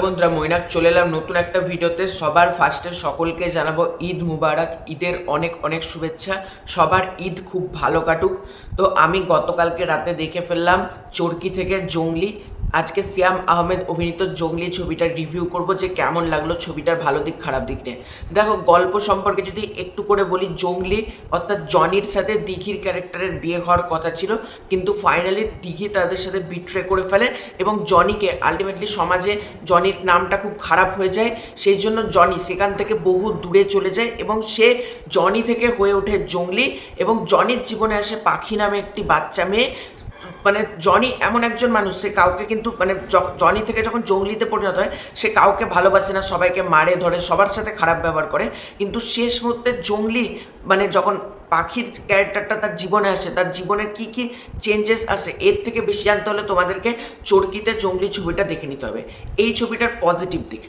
বন্ধুরা, মৈনাক চলে এলাম নতুন একটা ভিডিওতে। সবার ফার্স্টে সকলকে জানাবো ঈদ মুবারক, ঈদের অনেক অনেক শুভেচ্ছা। সবার ঈদ খুব ভালো কাটুক। তো আমি গতকালকে রাতে দেখে ফেললাম চরকি থেকে জঙ্গলি। আজকে সিয়াম আহমেদ অভিনীত জঙ্গলি ছবিটার রিভিউ করব, যে কেমন লাগলো ছবিটার ভালো দিক খারাপ দিক নিয়ে। দেখো, গল্প সম্পর্কে যদি একটু করে বলি, জঙ্গলি অর্থাৎ জনির সাথে দিঘির ক্যারেক্টারের বিয়ে হওয়ার কথা ছিল, কিন্তু ফাইনালি দিঘি তাদের সাথে বিট্রে করে ফেলে এবং জনিকে আলটিমেটলি সমাজে জনির নামটা খুব খারাপ হয়ে যায়। সেই জন্য জনি সেখান থেকে বহু দূরে চলে যায় এবং সে জনি থেকে হয়ে ওঠে জঙ্গলি। এবং জনির জীবনে আসে পাখি নামে একটি বাচ্চা মেয়ে। মানে জনি এমন একজন মানুষ, সে কাউকে কিন্তু জনি থেকে যখন জঙ্গলিতে পরিণত হয়, সে কাউকে ভালোবাসে না, সবাইকে মারে ধরে, সবার সাথে খারাপ ব্যবহার করে। কিন্তু শেষ মুহূর্তে জঙ্গলি যখন পাখির ক্যারেক্টারটা তার জীবনে আসে, তার জীবনের কি কি চেঞ্জেস আসে, এর থেকে বেশি জানতে হলে তোমাদেরকে চরকিতে জঙ্গলি ছবিটা দেখে নিতে হবে। এই ছবিটার পজিটিভ দিক,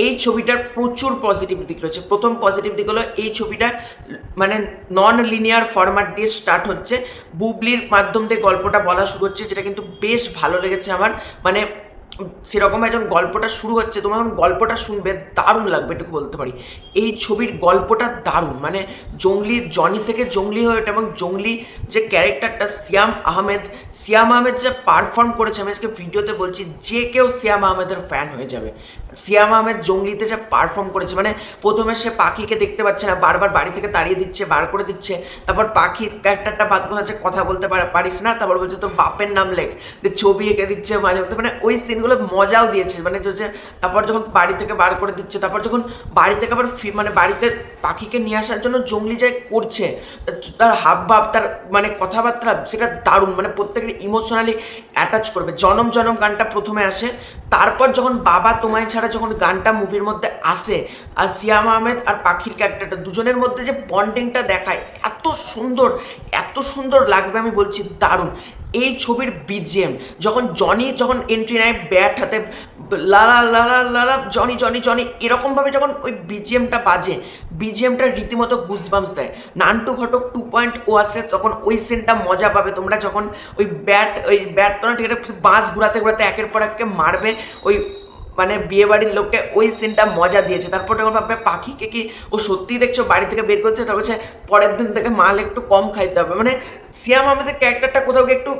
এই ছবিটার প্রচুর পজিটিভ দিক রয়েছে। প্রথম পজিটিভ দিক হলো, এই ছবিটা নন লিনিয়ার ফরম্যাট দিয়ে স্টার্ট হচ্ছে, বুবলির মাধ্যম দিয়ে গল্পটা বলা শুরু হচ্ছে, যেটা কিন্তু বেশ ভালো লেগেছে আমার। সেরকম যখন গল্পটা শুরু হচ্ছে, তোমার যখন গল্পটা শুনবে দারুণ লাগবে, এটুকু বলতে পারি। এই ছবির গল্পটা দারুণ, জঙ্গলির জনি থেকে জঙ্গলি হয়ে ওঠে এবং জঙ্গলি যে ক্যারেক্টারটা সিয়াম আহমেদ যে পারফর্ম করেছে, আমি আজকে ভিডিওতে বলছি, যে কেউ সিয়াম আহমেদের ফ্যান হয়ে যাবে। সিয়াম আহমেদ জঙ্গলিতে যা পারফর্ম করেছে, প্রথমে সে পাখিকে দেখতে পাচ্ছে না, বারবার বাড়ি থেকে তাড়িয়ে দিচ্ছে, বার করে দিচ্ছে। তারপর পাখির ক্যারেক্টারটা বাদ বলছে কথা বলতে পারিস না, তারপর বলছে তো বাপের নাম লেখ, ছবি এঁকে দিচ্ছে মাঝে মধ্যে। ওই সিনগুলো মজাও দিয়েছে, তারপর যখন বাড়ি থেকে বার করে দিচ্ছে, তারপর যখন বাড়ি থেকে আবার বাড়িতে পাখিকে নিয়ে আসার জন্য জঙ্গলি যাই করছে, তার হাব ভাব, তার কথাবার্তা, সেটা দারুণ। প্রত্যেকের ইমোশনালি অ্যাটাচ করবে। জনম জনম গানটা প্রথমে আসে, তারপর যখন বাবা তোমায় ছাড়া যখন গানটা মুভির মধ্যে আসে, আর সিয়াম আহমেদ আর পাখির ক্যারেক্টারটা দুজনের মধ্যে যে বন্ডিংটা দেখায়, এত সুন্দর লাগবে, আমি বলছি দারুণ। এই ছবির বিজিএম যখন এন্ট্রি নেয় ব্যাট হাতে, লালা লালা লালা জনি জনি জনি এরকমভাবে যখন ওই বিজিএমটা বাজে, বিজিএমটা রীতিমতো গুজবাম্পস দেয়। নান্টু ঘটক 2.0 আসে, তখন ওই সিনটা মজা পাবে তোমরা, যখন ওই ব্যাট তো না, ঠিক আছে, বাঁশ ঘুরাতে ঘুরাতে একের পর এককে মারবে ওই বিয়ে বাড়ির লোককে। ওই সিনটা মজা দিয়েছে। তারপর যখন ভাববে পাখিকে কি ও সত্যিই দেখছো বাড়ি থেকে বের করছে, তারপর হচ্ছে পরের দিন থেকে মাল একটু কম খাইতে হবে। সিয়াম আহমেদের ক্যারেক্টারটা কোথাও একটু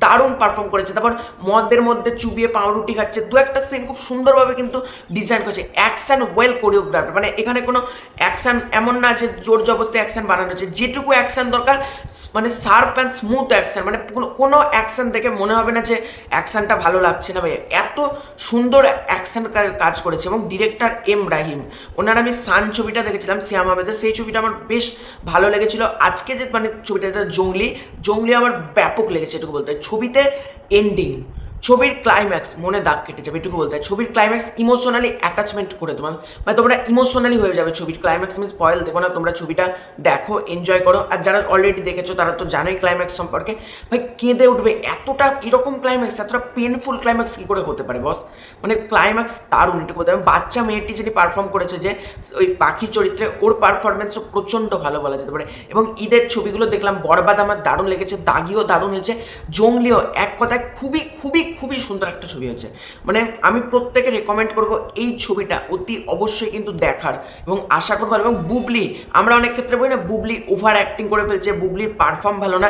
দারুণ পারফর্ম করেছে। তারপর মদের মধ্যে চুবিয়ে পাউরুটি খাচ্ছে, দু একটা সিন খুব সুন্দরভাবে কিন্তু ডিজাইন করেছে। অ্যাকশন ওয়েল কোরিওগ্রাফড, এখানে কোনো অ্যাকশন এমন না যে জোর জবরদস্তি অ্যাকশন বানানো হচ্ছে, যেটুকু অ্যাকশন দরকার শার্প অ্যান্ড স্মুথ অ্যাকশন, কোনো অ্যাকশন দেখে মনে হবে না যে অ্যাকশনটা ভালো লাগছে না। ভাই এত সুন্দর অ্যাকশন কাজ করেছে। এবং ডিরেক্টর এম রাহিম, ওনার আমি সান ছবিটা দেখেছিলাম সিয়াম আহমেদের, সেই ছবিটা আমার বেশ ভালো লেগেছিল। আজকে যে ছবিটা জঙ্গলি আমার ব্যাপক লেগেছে, এটুকু বলতে। ছবিতে এন্ডিং, ছবির ক্লাইম্যাক্স মনে দাগ কেটে যাবে, এটুকু বলতে হয়। ছবির ক্লাইম্যাক্স ইমোশনালি অ্যাটাচমেন্ট করে তোমার, তোমরা ইমোশনালি হয়ে যাবে ছবির ক্লাইম্যাক্স। আমি স্পয়েল দেবো না, তোমরা ছবিটা দেখো, এনজয় করো। আর যারা অলরেডি দেখেছো তারা তো জানোই ক্লাইম্যাক্স সম্পর্কে। ভাই কেঁদে উঠবে, এতটা এরকম ক্লাইম্যাক্স, এতটা পেনফুল ক্লাইম্যাক্স কী করে হতে পারে বস? ক্লাইম্যাক্স দারুণ, এটুকু বলতে হবে। বাচ্চা মেয়েটি যিনি পারফর্ম করেছে যে ওই পাখি চরিত্রে, ওর পারফরমেন্সও প্রচণ্ড ভালো বলা যেতে পারে। এবং ঈদের ছবিগুলো দেখলাম, বরবাদ আমার দারুণ লেগেছে, দাগিও দারুণ হয়েছে, জঙ্গলিও এক কথায় খুবই খুবই খুবই সুন্দর একটা ছবি হয়েছে। আমি প্রত্যেকে রেকমেন্ড করব এই ছবিটা অতি অবশ্যই কিন্তু দেখার, এবং আশা করবো। এবং বুবলি, আমরা অনেক ক্ষেত্রে বলি না বুবলি ওভার অ্যাক্টিং করে ফেলছে, বুবলির পারফর্ম ভালো না,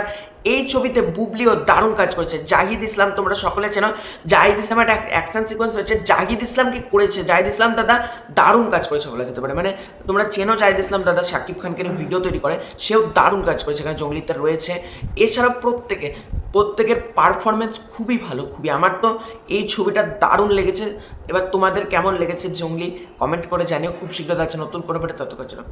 এই ছবিতে বুবলিও দারুণ কাজ করেছে। জাহিদ ইসলাম তোমরা সকলে চেনো, জাহিদ ইসলামের একটা অ্যাকশন সিকোয়েন্স হয়েছে, জাহিদ ইসলাম কি করেছে, জাহিদ ইসলাম দাদা দারুণ কাজ করেছে বলা যেতে পারে। তোমরা চেনো জাহিদ ইসলাম দাদা, শাকিব খানকে নিয়ে ভিডিও তৈরি করে, সেও দারুণ কাজ করেছে, এখানে জঙ্গলিতে রয়েছে। এছাড়াও প্রত্যেকের পারফরমেন্স খুবই ভালো, খুবই। আমার তো এই ছবিটা দারুণ লেগেছে। এবার তোমাদের কেমন লেগেছে জঙ্গলি কমেন্ট করে জানিও। খুব শীঘ্র যাচ্ছে নতুন করে ততক্ষণ জন্য।